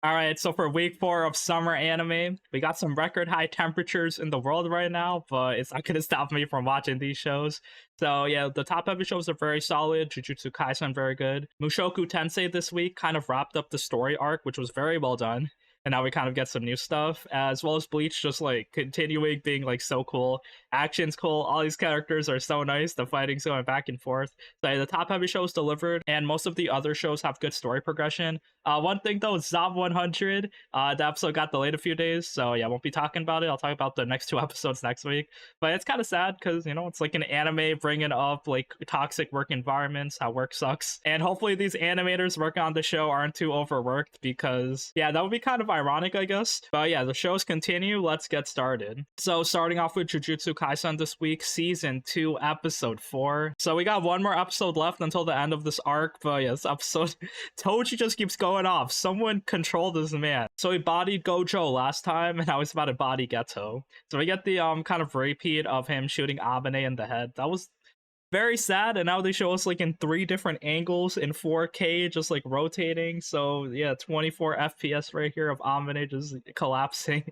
All right, so for week 4 of summer anime, we got some record high temperatures in the world right now, but it's not gonna stop me from watching these shows. So yeah, the top heavy shows are very solid. Jujutsu Kaisen very good. Mushoku Tensei this week kind of wrapped up the story arc, which was very well done. And now we kind of get some new stuff, as well as Bleach just like continuing being like so cool. Action's cool. All these characters are so nice. The fighting's going back and forth. So yeah, the top heavy shows delivered, and most of the other shows have good story progression. One thing though, Zob 100, the episode got delayed a few days, so yeah, I won't be talking about it. I'll talk about the next 2 episodes next week. But it's kind of sad because it's like an anime bringing up like toxic work environments, how work sucks, and hopefully these animators working on the show aren't too overworked because yeah, that would be kind of ironic, I guess. But yeah, the shows continue. Let's get started. So starting off with Jujutsu Kaisen this week, season 2, episode 4. So we got one more episode left until the end of this arc. But yeah, this episode, Toji just keeps going off. Someone control this man. So he bodied Gojo last time, and now he's about to body Geto. So we get the kind of repeat of him shooting Abane in the head. That was very sad, and now they show us like in 3 different angles in 4K, just like rotating. So yeah, 24 FPS right here of Amine just collapsing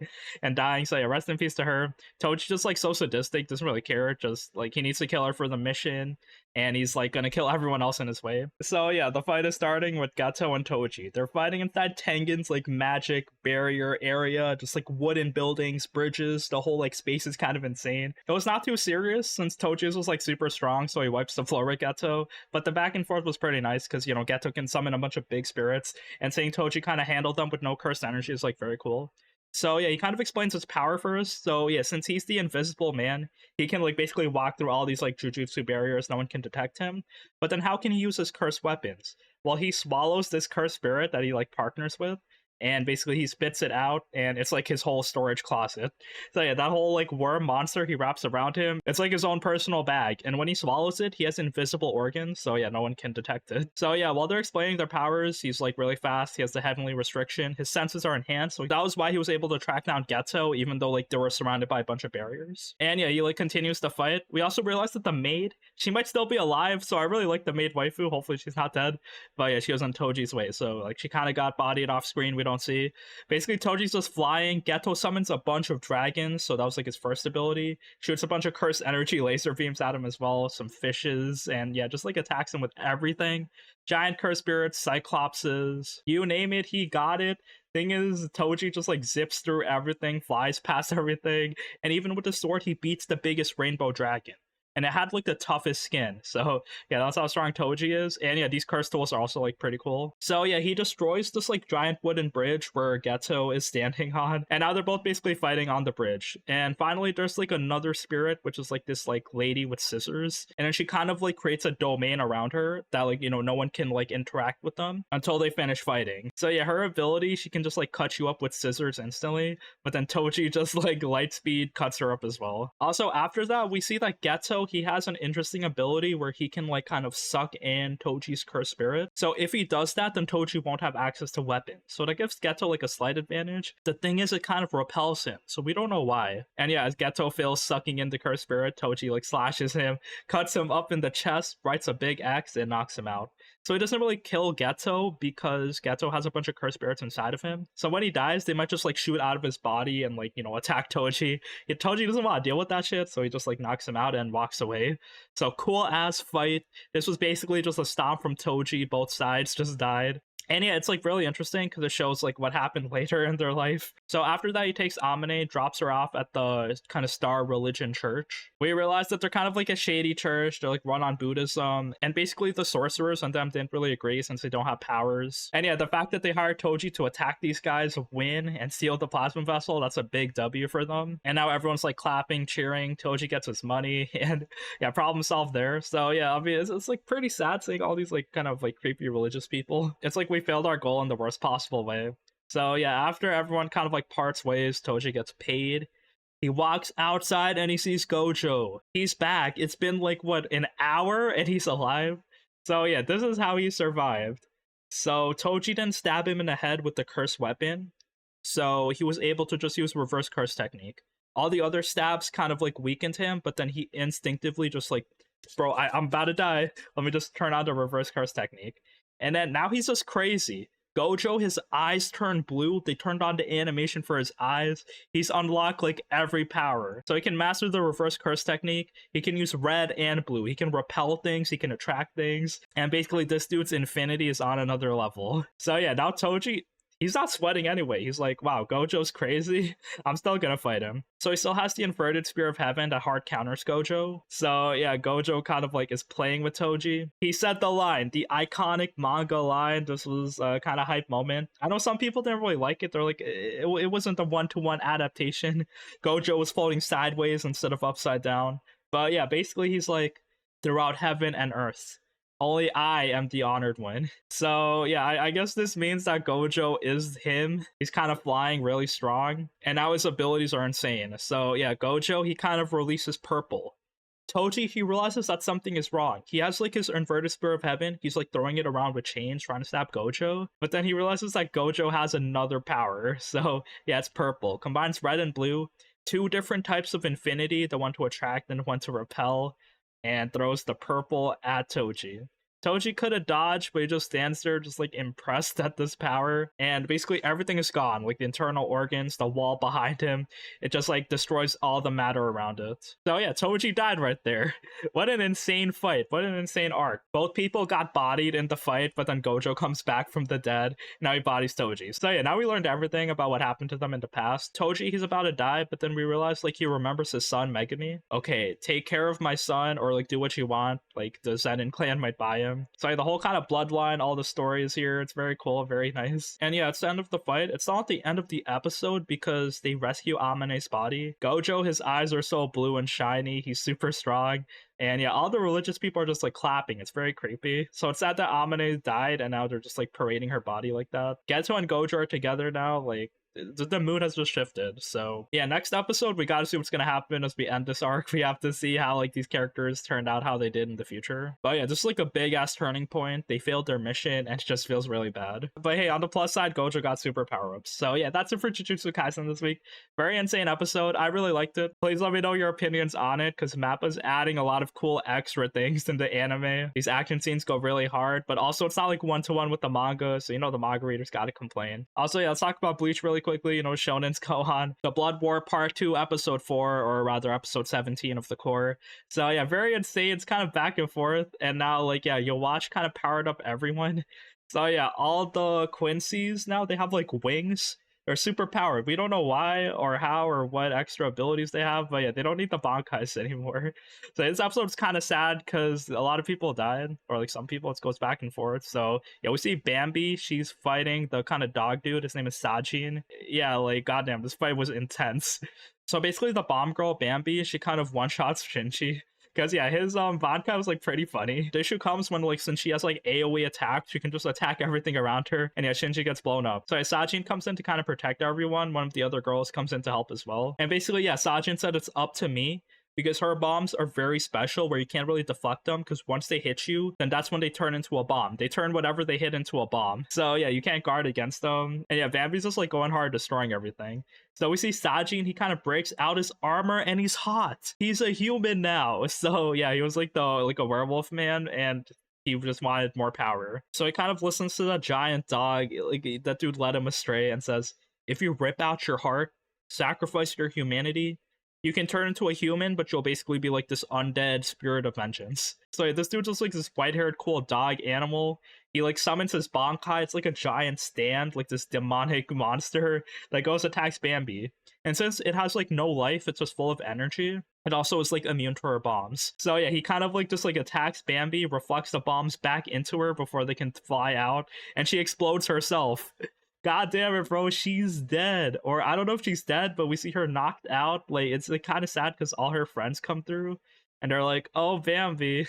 and dying. So yeah, rest in peace to her. Toji just like so sadistic, doesn't really care, just like he needs to kill her for the mission, and he's like gonna kill everyone else in his way. So yeah, the fight is starting with Geto and Toji. They're fighting inside Tengen's like magic barrier area, just like wooden buildings, bridges. The whole like space is kind of insane. It was not too serious since Toji's was like super strong, so he wipes the floor with Geto. But the back and forth was pretty nice because Geto can summon a bunch of big spirits, and seeing Toji kind of handle them with no cursed energy is like very cool. So yeah, he kind of explains his power first. So yeah, since he's the invisible man, he can like basically walk through all these like jujutsu barriers, no one can detect him. But then how can he use his cursed weapons? Well, he swallows this cursed spirit that he like partners with, and basically he spits it out, and it's like his whole storage closet. So yeah, that whole like worm monster he wraps around him, it's like his own personal bag, and when he swallows it, he has invisible organs, so yeah, no one can detect it. So yeah, while they're explaining their powers, he's like really fast, he has the heavenly restriction, his senses are enhanced, so that was why he was able to track down Geto, even though like they were surrounded by a bunch of barriers. And yeah, he like continues to fight. We also realized that the maid, she might still be alive, so I really like the maid waifu. Hopefully she's not dead. But yeah, she was on Toji's way, so like she kind of got bodied off screen. We don't see. Basically, Toji's just flying. Geto summons a bunch of dragons, so that was like his first ability. Shoots a bunch of cursed energy laser beams at him as well, some fishes, and yeah, just like attacks him with everything. Giant cursed spirits, cyclopses, you name it, he got it. Thing is, Toji just like zips through everything, flies past everything, and even with the sword, he beats the biggest rainbow dragon. And it had like the toughest skin. So yeah, that's how strong Toji is. And yeah, these curse tools are also like pretty cool. So yeah, he destroys this like giant wooden bridge where Geto is standing on. And now they're both basically fighting on the bridge. And finally, there's like another spirit, which is like this like lady with scissors. And then she kind of like creates a domain around her that like, no one can like interact with them until they finish fighting. So yeah, her ability, she can just like cut you up with scissors instantly. But then Toji just like light speed cuts her up as well. Also, after that, we see that Geto, he has an interesting ability where he can like kind of suck in Toji's cursed spirit. So if he does that, then Toji won't have access to weapons. So that gives Geto like a slight advantage. The thing is, it kind of repels him, so we don't know why. And yeah, as Geto fails sucking in the cursed spirit, Toji like slashes him, cuts him up in the chest, writes a big X, and knocks him out. So he doesn't really kill Geto because Geto has a bunch of cursed spirits inside of him. So when he dies, they might just like shoot out of his body and like, attack Toji. Yeah, Toji doesn't want to deal with that shit, so he just like knocks him out and walks away. So cool ass fight. This was basically just a stomp from Toji. Both sides just died. And yeah, it's like really interesting because it shows like what happened later in their life. So after that, he takes Amine, drops her off at the kind of star religion church. We realize that they're kind of like a shady church. They're like run on Buddhism. And basically the sorcerers and them didn't really agree since they don't have powers. And yeah, the fact that they hired Toji to attack these guys, win, and steal the plasma vessel, that's a big W for them. And now everyone's like clapping, cheering. Toji gets his money, and yeah, problem solved there. So yeah, I mean, it's like pretty sad seeing all these like kind of like creepy religious people. It's like we failed our goal in the worst possible way. So yeah, after everyone kind of like parts ways, Toji gets paid. He walks outside and he sees Gojo. He's back. It's been like what, an hour, and he's alive. So yeah, this is how he survived. So Toji didn't stab him in the head with the cursed weapon, so he was able to just use reverse curse technique. All the other stabs kind of like weakened him, but then he instinctively just like, bro, I'm about to die. Let me just turn on the reverse curse technique. And then now he's just crazy. Gojo, his eyes turned blue. They turned on the animation for his eyes. He's unlocked like every power. So he can master the reverse curse technique. He can use red and blue. He can repel things. He can attract things. And basically this dude's infinity is on another level. So yeah, now Toji, he's not sweating anyway. He's like, wow, Gojo's crazy. I'm still gonna fight him. So he still has the inverted spear of heaven that hard counters Gojo. So yeah, Gojo kind of like is playing with Toji. He said the line, the iconic manga line. This was a kind of hype moment. I know some people didn't really like it. They're like, it wasn't the one-to-one adaptation. Gojo was floating sideways instead of upside down. But yeah, basically he's like, throughout heaven and earth, only I am the honored one. So yeah, I guess this means that Gojo is him. He's kind of flying really strong, and now his abilities are insane. So yeah, Gojo, he kind of releases purple. Toji, he realizes that something is wrong. He has like his inverted spear of heaven. He's like throwing it around with chains, trying to stab Gojo. But then he realizes that Gojo has another power. So yeah, it's purple. Combines red and blue. Two different types of infinity, the one to attract and the one to repel, and throws the purple at Toji. Toji could have dodged, but he just stands there just like impressed at this power, and basically everything is gone, like the internal organs, the wall behind him. It just like destroys all the matter around it. So yeah, Toji died right there. What an insane fight. What an insane arc. Both people got bodied in the fight, but then Gojo comes back from the dead. Now he bodies Toji. So yeah, now we learned everything about what happened to them in the past. Toji, he's about to die, but then we realize like he remembers his son Megumi. Okay, take care of my son, or like do what you want. Like the Zenin clan might buy him. So the whole kind of bloodline, all the stories here, it's very cool, very nice. And yeah, it's the end of the fight. It's not the end of the episode because they rescue Amane's body. Gojo, his eyes are so blue and shiny. He's super strong. And yeah, all the religious people are just like clapping. It's very creepy. So it's sad that Amane died and now they're just like parading her body like that. Geto and Gojo are together now. Like, the mood has just shifted. So yeah, next episode we gotta see what's gonna happen as we end this arc. We have to see how like these characters turned out, how they did in the future. But yeah, just like a big ass turning point. They failed their mission and it just feels really bad. But hey, on the plus side, Gojo got super power-ups. So yeah, that's it for Jujutsu Kaisen this week. Very insane episode. I really liked it. Please let me know your opinions on it, because Mappa's adding a lot of cool extra things in the anime. These action scenes go really hard, but also it's not like one-to-one with the manga, so you know the manga readers gotta complain. Also yeah, let's talk about Bleach really quickly. You know, Shonen's go on. The Blood War Part 2, Episode 4, or rather Episode 17 of the core. So yeah, very insane. It's kind of back and forth. And now, like, yeah, you'll watch kind of powered up everyone. So yeah, all the Quincy's now, they have like wings. They're super powered. We don't know why or how or what extra abilities they have, but yeah, they don't need the Bankais anymore. So this episode's kind of sad because a lot of people died, or like some people. It goes back and forth. So yeah, we see Bambi. She's fighting the kind of dog dude. His name is Sajin. Yeah, like goddamn, this fight was intense. So basically, the bomb girl Bambi, she kind of one shots Shinji. Because yeah, his vodka was like pretty funny. The issue comes when like since she has like AoE attack, she can just attack everything around her, and yeah, Shinji gets blown up. So yeah, Sajin comes in to kind of protect everyone. One of the other girls comes in to help as well. And basically, yeah, Sajin said it's up to me, because her bombs are very special where you can't really deflect them, because once they hit you, then that's when they turn into a bomb. They turn whatever they hit into a bomb. So yeah, you can't guard against them. And yeah, Bambi's just like going hard, destroying everything. So we see Sajin, he kind of breaks out his armor and he's hot. He's a human now. So yeah, he was like a werewolf man, and he just wanted more power. So he kind of listens to the giant dog. Like that dude led him astray and says, if you rip out your heart, sacrifice your humanity, you can turn into a human, but you'll basically be like this undead spirit of vengeance. So this dude's just like this white-haired cool dog animal. He like summons his Bankai. It's like a giant stand, like this demonic monster that goes attacks Bambi. And since it has like no life, it's just full of energy. It also is like immune to her bombs. So yeah, he kind of like just like attacks Bambi, reflects the bombs back into her before they can fly out, and she explodes herself. God damn it, bro, she's dead. Or I don't know if she's dead, but we see her knocked out. Like, it's like kind of sad because all her friends come through and they're like, oh, Bambi,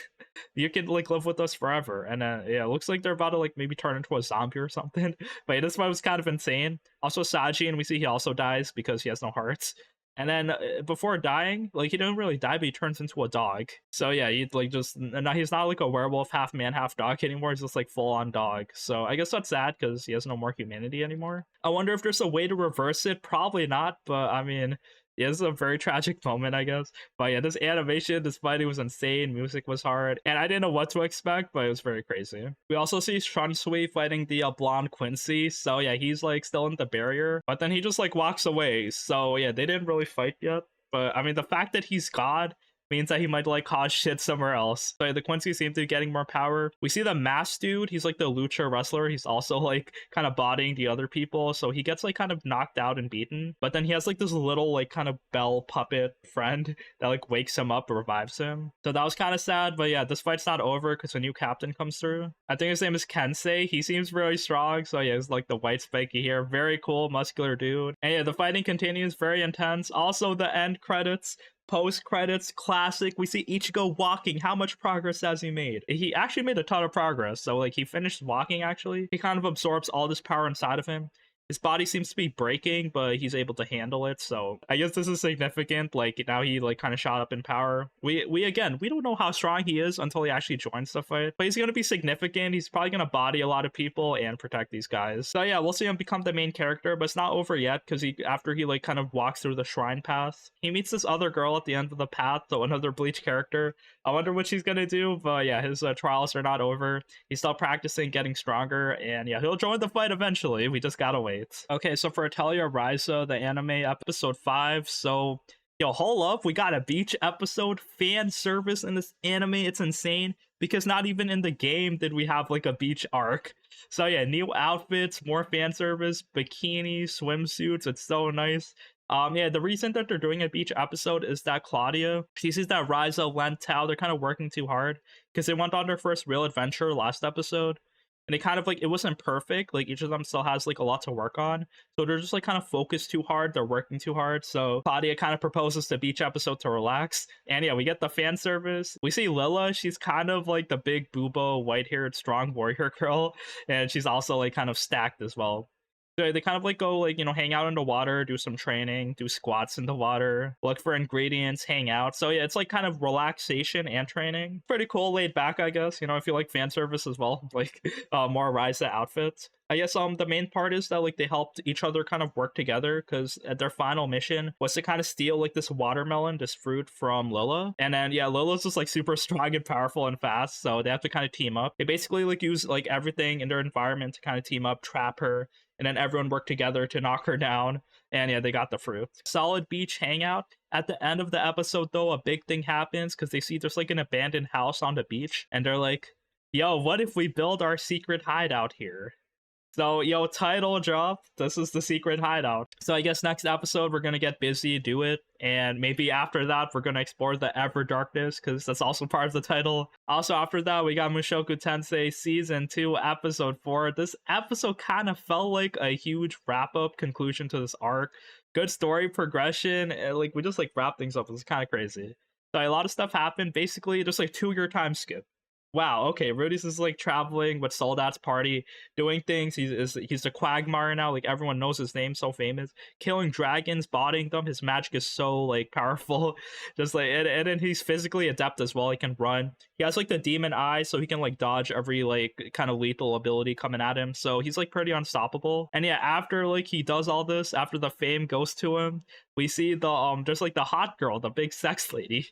you can like live with us forever. And yeah, it looks like they're about to like maybe turn into a zombie or something. But yeah, this one was kind of insane. Also, Sajin, we see he also dies because he has no hearts. And then before dying, like he didn't really die, but he turns into a dog. So yeah, he's like just, now he's not like a werewolf, half man, half dog anymore. He's just like full on dog. So I guess that's sad because he has no more humanity anymore. I wonder if there's a way to reverse it. Probably not, but I mean, Yeah, this is a very tragic moment, I guess. But yeah, this animation, this fighting was insane. Music was hard, and I didn't know what to expect, but it was very crazy. We also see Shunsui fighting the blonde Quincy. So yeah, he's like still in the barrier, but then he just like walks away. So yeah, they didn't really fight yet. But I mean, the fact that he's God means that he might like cause shit somewhere else. So the Quincy seem to be getting more power. We see the masked dude, he's like the lucha wrestler. He's also like kind of bodying the other people. So he gets like kind of knocked out and beaten. But then he has like this little like kind of bell puppet friend that like wakes him up, revives him. So that was kind of sad. But yeah, this fight's not over because a new captain comes through. I think his name is Kensei. He seems very strong. So yeah, it's like the white spiky hair. Very cool, muscular dude. And yeah, the fighting continues, very intense. Also the end credits, post credits, classic. We see Ichigo walking. How much progress has he made? He actually made a ton of progress. So like he finished walking actually. He kind of absorbs all this power inside of him. His body seems to be breaking, but he's able to handle it. So I guess this is significant. Like now he like kind of shot up in power. We again, we don't know how strong he is until he actually joins the fight. But he's gonna be significant. He's probably gonna body a lot of people and protect these guys. So yeah, we'll see him become the main character, but it's not over yet because after he like kind of walks through the shrine path, he meets this other girl at the end of the path, so another Bleach character. I wonder what she's gonna do, but yeah, his trials are not over. He's still practicing, getting stronger, and yeah, he'll join the fight eventually. We just gotta wait. Okay, so for Atelier Ryza, the anime episode 5. So, yo, hold up, we got a beach episode, fan service in this anime. It's insane because not even in the game did we have like a beach arc. So yeah, new outfits, more fan service, bikinis, swimsuits. It's so nice. Yeah, the reason that they're doing a beach episode is that Claudia, she sees that Ryza, Len, Tao, they're kind of working too hard because they went on their first real adventure last episode. And they kind of like, it wasn't perfect. Like each of them still has like a lot to work on. So they're just like kind of focused too hard. They're working too hard. So Claudia kind of proposes the beach episode to relax. And yeah, we get the fan service. We see Lilla. She's kind of like the big boobo, white-haired, strong warrior girl. And she's also like kind of stacked as well. So they kind of like go like, you know, hang out in the water, do some training, do squats in the water, look for ingredients, hang out. So yeah, it's like kind of relaxation and training. Pretty cool, laid back, I guess. You know, I feel like fan service as well, like more Ryza outfits. I guess the main part is that like they helped each other kind of work together because their final mission was to kind of steal like this watermelon, this fruit from Lilla. And then yeah, Lilla's just like super strong and powerful and fast, so they have to kind of team up. They basically like use like everything in their environment to kind of team up, trap her, and then everyone worked together to knock her down. And yeah, they got the fruit. Solid beach hangout. At the end of the episode, though, a big thing happens because they see there's like an abandoned house on the beach, and they're like, yo, what if we build our secret hideout here? So, yo, title drop. This is the secret hideout. So I guess next episode, we're going to get busy, do it. And maybe after that, we're going to explore the Ever Darkness, because that's also part of the title. Also, after that, we got Mushoku Tensei Season 2, Episode 4. This episode kind of felt like a huge wrap-up conclusion to this arc. Good story progression. And, like, we just, like, wrap things up. It was kind of crazy. So a lot of stuff happened. Basically, just, like, 2-year time skip. Wow, okay, Rudy's is like traveling with Soldat's party, doing things. He's the Quagmire now, like everyone knows his name, so famous. Killing dragons, bodying them, his magic is so like powerful. Just like and then he's physically adept as well. He can run. He has like the demon eye, so he can like dodge every like kind of lethal ability coming at him. So he's like pretty unstoppable. And yeah, after like he does all this, after the fame goes to him, we see the there's like the hot girl, the big sex lady.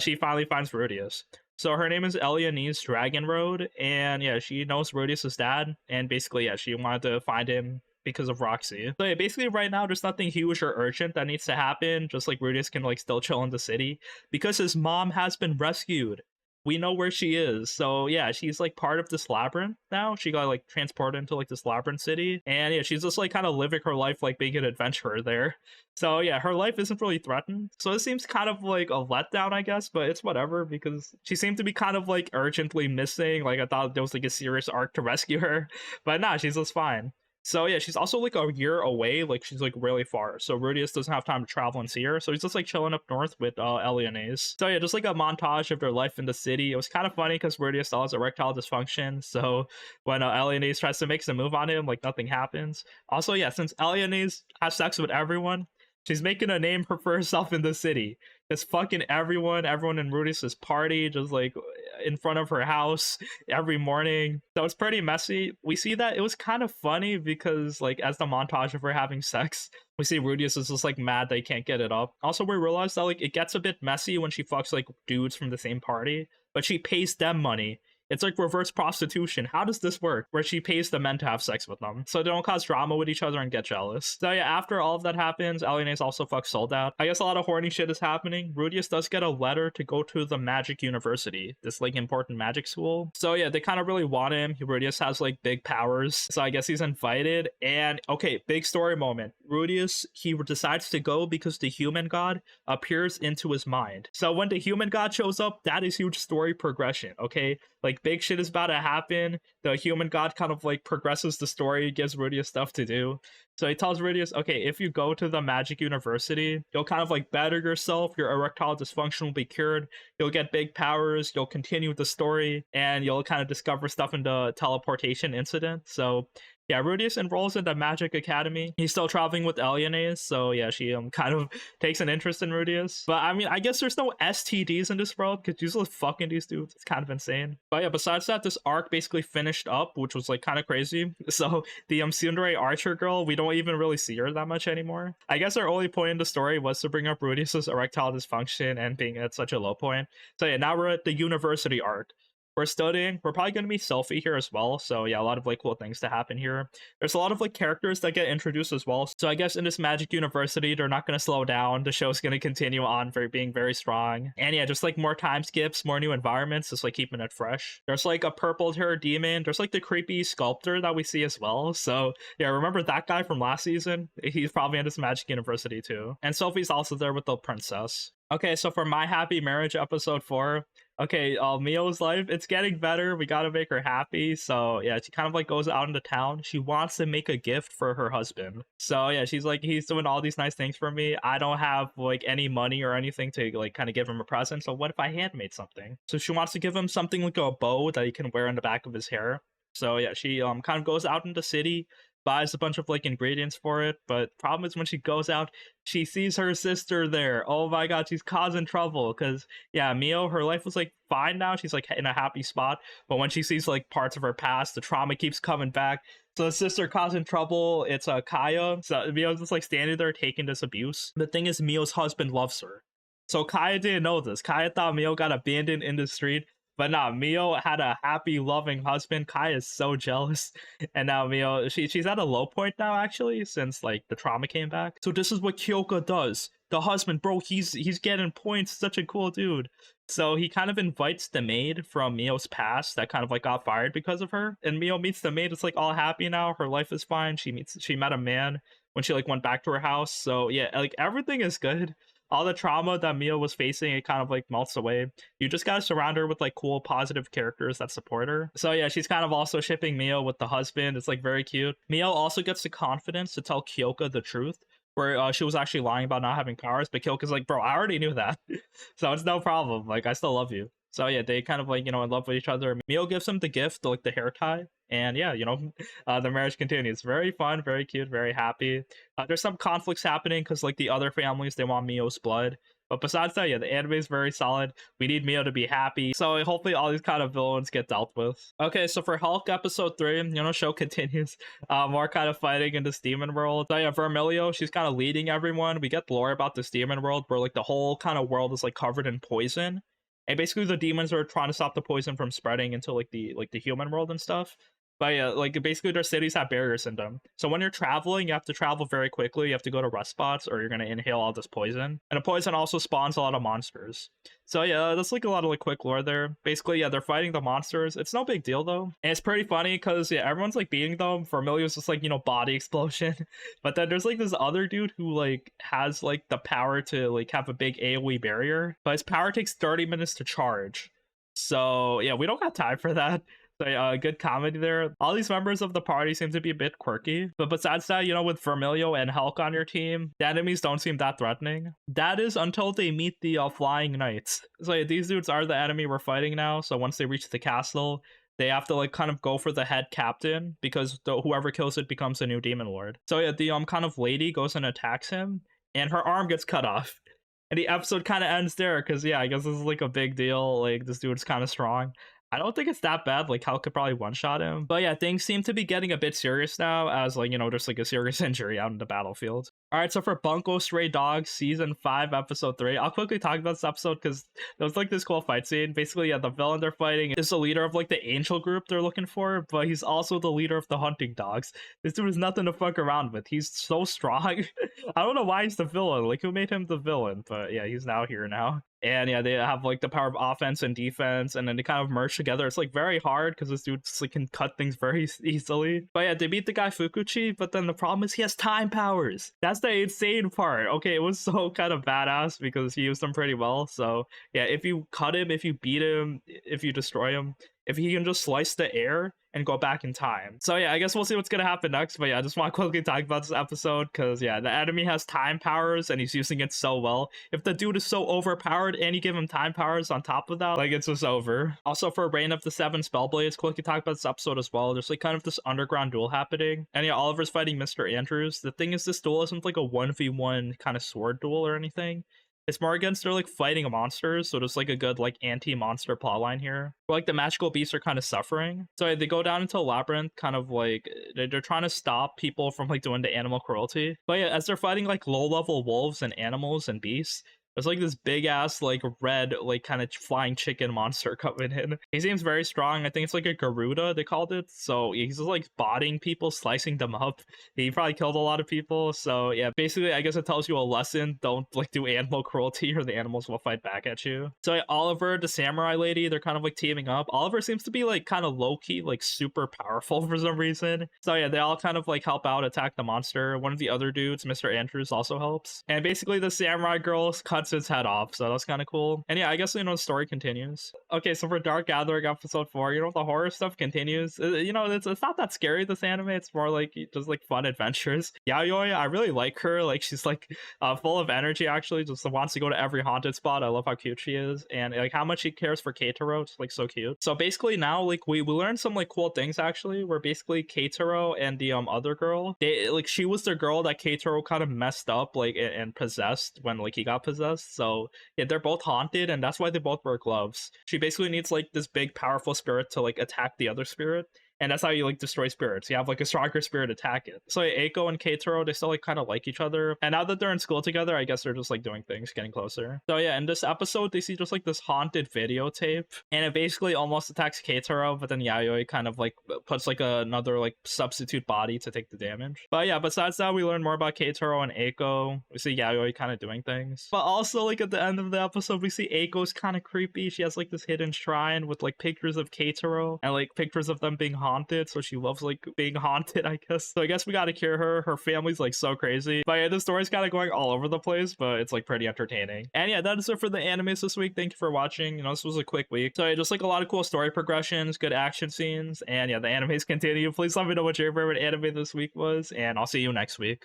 She finally finds Rudius. So her name is Elianese Dragon Road, and yeah, she knows Rudius' dad, and basically, yeah, she wanted to find him because of Roxy. So yeah, basically right now, there's nothing huge or urgent that needs to happen, just like Rudius can like still chill in the city, because his mom has been rescued. We know where she is, so yeah, she's like part of this labyrinth now. She got like transported into like this labyrinth city, and yeah, she's just like kind of living her life like being an adventurer there. So yeah, her life isn't really threatened. So it seems kind of like a letdown, I guess, but it's whatever because she seemed to be kind of like urgently missing. Like I thought there was like a serious arc to rescue her, but nah, she's just fine. So yeah, she's also like a year away, like she's like really far. So Rudius doesn't have time to travel and see her, so he's just like chilling up north with Elianese. So yeah, just like a montage of their life in the city. It was kind of funny because Rudius still has erectile dysfunction, so when Elianese tries to make some move on him, like nothing happens. Also, yeah, since Elianese has sex with everyone, She's making a name for herself in the city. Just fucking everyone in Rudius's party, just like in front of her house every morning. So it's pretty messy. We see that it was kind of funny because like as the montage of her having sex, we see Rudius is just like mad that he can't get it up. Also, we realize that like it gets a bit messy when she fucks like dudes from the same party, but she pays them money. It's like reverse prostitution. How does this work? Where she pays the men to have sex with them, so they don't cause drama with each other and get jealous. So yeah, after all of that happens, Aliena's also fucks Sold Out. I guess a lot of horny shit is happening. Rudius does get a letter to go to the Magic University, this like important magic school. So yeah, they kind of really want him. Rudius has like big powers, so I guess he's invited. And okay, big story moment. Rudius, he decides to go because the human god appears into his mind. So when the human god shows up, that is huge story progression, okay? Like big shit is about to happen. The human god kind of like progresses the story, gives Rudius stuff to do. So he tells Rudius, okay, if you go to the Magic University, you'll kind of like better yourself. Your erectile dysfunction will be cured. You'll get big powers. You'll continue the story, and you'll kind of discover stuff in the teleportation incident. So yeah, Rudius enrolls in the Magic Academy. He's still traveling with Aliena's, so yeah, she kind of takes an interest in Rudius. But I mean, I guess there's no STDs in this world because she's just fucking these dudes. It's kind of insane. But yeah, besides that, this arc basically finished up, which was like kind of crazy. So the Tsundere Archer girl, we don't even really see her that much anymore. I guess our only point in the story was to bring up Rudius's erectile dysfunction and being at such a low point. So yeah, now we're at the university arc. We're studying. We're probably going to be selfie here as well. So yeah, a lot of like cool things to happen here. There's a lot of like characters that get introduced as well. So I guess in this Magic University, they're not going to slow down. The show's going to continue on being very strong. And yeah, just like more time skips, more new environments, just like keeping it fresh. There's like a purple hair demon. There's like the creepy sculptor that we see as well. So yeah, remember that guy from last season? He's probably in this Magic University too. And Sophie's also there with the princess. Okay, so for My Happy Marriage episode 4, okay, Mio's life, it's getting better. We gotta make her happy. So yeah, she kind of like goes out into town. She wants to make a gift for her husband. So yeah, she's like, he's doing all these nice things for me. I don't have like any money or anything to like kind of give him a present. So what if I handmade something? So she wants to give him something like a bow that he can wear in the back of his hair. So yeah, she kind of goes out in the city, buys a bunch of like ingredients for it, but problem is when she goes out, she sees her sister there. Oh my god, she's causing trouble because yeah, Mio, her life was like fine now. She's like in a happy spot, but when she sees like parts of her past, the trauma keeps coming back. So the sister causing trouble. It's Kaya. So Mio's just like standing there taking this abuse. The thing is, Mio's husband loves her. So Kaya didn't know this. Kaya thought Mio got abandoned in the street. But nah, Mio had a happy, loving husband. Kai is so jealous. And now Mio, she's at a low point now, actually, since like the trauma came back. So this is what Kyoka does. The husband, bro, he's getting points. Such a cool dude. So he kind of invites the maid from Mio's past that kind of like got fired because of her. And Mio meets the maid. It's like all happy now. Her life is fine. She met a man when she like went back to her house. So yeah, like everything is good. All the trauma that Mio was facing, it kind of like melts away. You just gotta surround her with like cool, positive characters that support her. So yeah, she's kind of also shipping Mio with the husband. It's like very cute. Mio also gets the confidence to tell Kyoka the truth, where she was actually lying about not having powers, but Kyoka's like, bro, I already knew that. So it's no problem. Like, I still love you. So yeah, they kind of like, in love with each other. Mio gives him the gift, like the hair tie. And yeah, the marriage continues. Very fun, very cute, very happy. There's some conflicts happening because like the other families, they want Mio's blood. But besides that, yeah, the anime is very solid. We need Mio to be happy. So hopefully all these kind of villains get dealt with. Okay, so for Helck episode 3, show continues. More kind of fighting in this demon world. So yeah, Vermilio, she's kind of leading everyone. We get lore about this demon world where like the whole kind of world is like covered in poison. And basically the demons are trying to stop the poison from spreading into like the human world and stuff. But yeah, like basically their cities have barriers in them. So when you're traveling, you have to travel very quickly. You have to go to rest spots or you're going to inhale all this poison. And the poison also spawns a lot of monsters. So yeah, that's like a lot of like quick lore there. Basically, yeah, they're fighting the monsters. It's no big deal though. And it's pretty funny because yeah, everyone's like beating them. Vermilio's just like, body explosion. But then there's like this other dude who like has like the power to like have a big AoE barrier. But his power takes 30 minutes to charge. So yeah, we don't got time for that. So good comedy there. All these members of the party seem to be a bit quirky. But besides that, with Vermilio and Helck on your team, the enemies don't seem that threatening. That is until they meet the Flying Knights. So yeah, these dudes are the enemy we're fighting now. So once they reach the castle, they have to like kind of go for the head captain because whoever kills it becomes a new demon lord. So yeah, the kind of lady goes and attacks him. and her arm gets cut off. And the episode kind of ends there because, yeah, I guess this is like a big deal. Like, this dude's kind of strong. I don't think it's that bad. Like, Helck could probably one-shot him. But yeah, things seem to be getting a bit serious now as, like, you know, there's like a serious injury out in the battlefield. All right, so for Bungou Stray Dogs Season 5, Episode 3, I'll quickly talk about this episode because there was like this cool fight scene. Basically, yeah, the villain they're fighting is the leader of like the angel group they're looking for, but he's also the leader of the hunting dogs. This dude is nothing to fuck around with. He's so strong. I don't know why he's the villain. Like, who made him the villain? But yeah, he's now here now. And yeah, they have like the power of offense and defense, and then they kind of merge together. It's like very hard because this dude like, can cut things very easily. But yeah, they beat the guy Fukuchi, but then the problem is he has time powers. That's the insane part. Okay, it was so kind of badass because he used them pretty well. So yeah, if you cut him, if you beat him, if you destroy him, if he can just slice the air and go back in time. So yeah, I guess we'll see what's gonna happen next. But yeah, I just want to quickly talk about this episode because yeah, the enemy has time powers and he's using it so well. If the dude is so overpowered and you give him time powers on top of that, like it's just over. Also for Reign of the Seven Spellblades, quickly talk about this episode as well. There's like kind of this underground duel happening. And yeah, Oliver's fighting Mr. Andrews. The thing is, this duel isn't like a 1v1 kind of sword duel or anything. It's more against they're like fighting monsters, so there's like a good like anti-monster plotline here. But like the magical beasts are kind of suffering. So they go down into a labyrinth, kind of like they're trying to stop people from like doing the animal cruelty. But yeah, as they're fighting like low-level wolves and animals and beasts, there's like this big ass like red like kind of flying chicken monster coming in. He seems very strong. I think it's like a Garuda they called it. So he's just like botting people, slicing them up. He probably killed a lot of people. So yeah, basically I guess it tells you a lesson. Don't like do animal cruelty or the animals will fight back at you. So yeah, Oliver, the samurai lady, they're kind of like teaming up. Oliver seems to be like kind of low-key, like super powerful for some reason. So yeah, they all kind of like help out, attack the monster. One of the other dudes, Mr. Andrews, also helps. And basically the samurai girl cuts his head off, so that's kind of cool. And yeah, I guess, you know, the story continues. Okay, so for Dark Gathering episode 4, you know, the horror stuff continues. You know, it's not that scary, this anime. It's more like just like fun adventures. Yayoi, I really like her. Like, she's like full of energy, actually, just wants to go to every haunted spot. I love how cute she is, and like how much she cares for Keitaro. It's like so cute. So basically now like we learned some like cool things, actually, where basically Keitaro and the other girl, they like, she was the girl that Keitaro kind of messed up like and possessed when like he got possessed. So yeah, they're both haunted, and that's why they both wear gloves. She basically needs like this big powerful spirit to like attack the other spirit, and that's how you like destroy spirits. You have like a stronger spirit attack it. So yeah, Eiko and Keitaro, they still like kind of like each other, and now that they're in school together, I guess they're just like doing things, getting closer. So yeah, in this episode they see just like this haunted videotape, and it basically almost attacks Keitaro, but then Yayoi kind of like puts like another like substitute body to take the damage. But yeah, besides that, we learn more about Keitaro and Eiko. We see Yayoi kind of doing things, but also like at the end of the episode we see Eiko's kind of creepy. She has like this hidden shrine with like pictures of Keitaro and like pictures of them being haunted, so she loves like being haunted, I guess. So I guess we gotta cure her. Her family's like so crazy. But yeah, the story's kind of going all over the place, but it's like pretty entertaining. And yeah, that is it for the animes this week. Thank you for watching. You know, this was a quick week, so yeah, just like a lot of cool story progressions, good action scenes, and yeah, the animes continue. Please let me know what your favorite anime this week was, and I'll see you next week.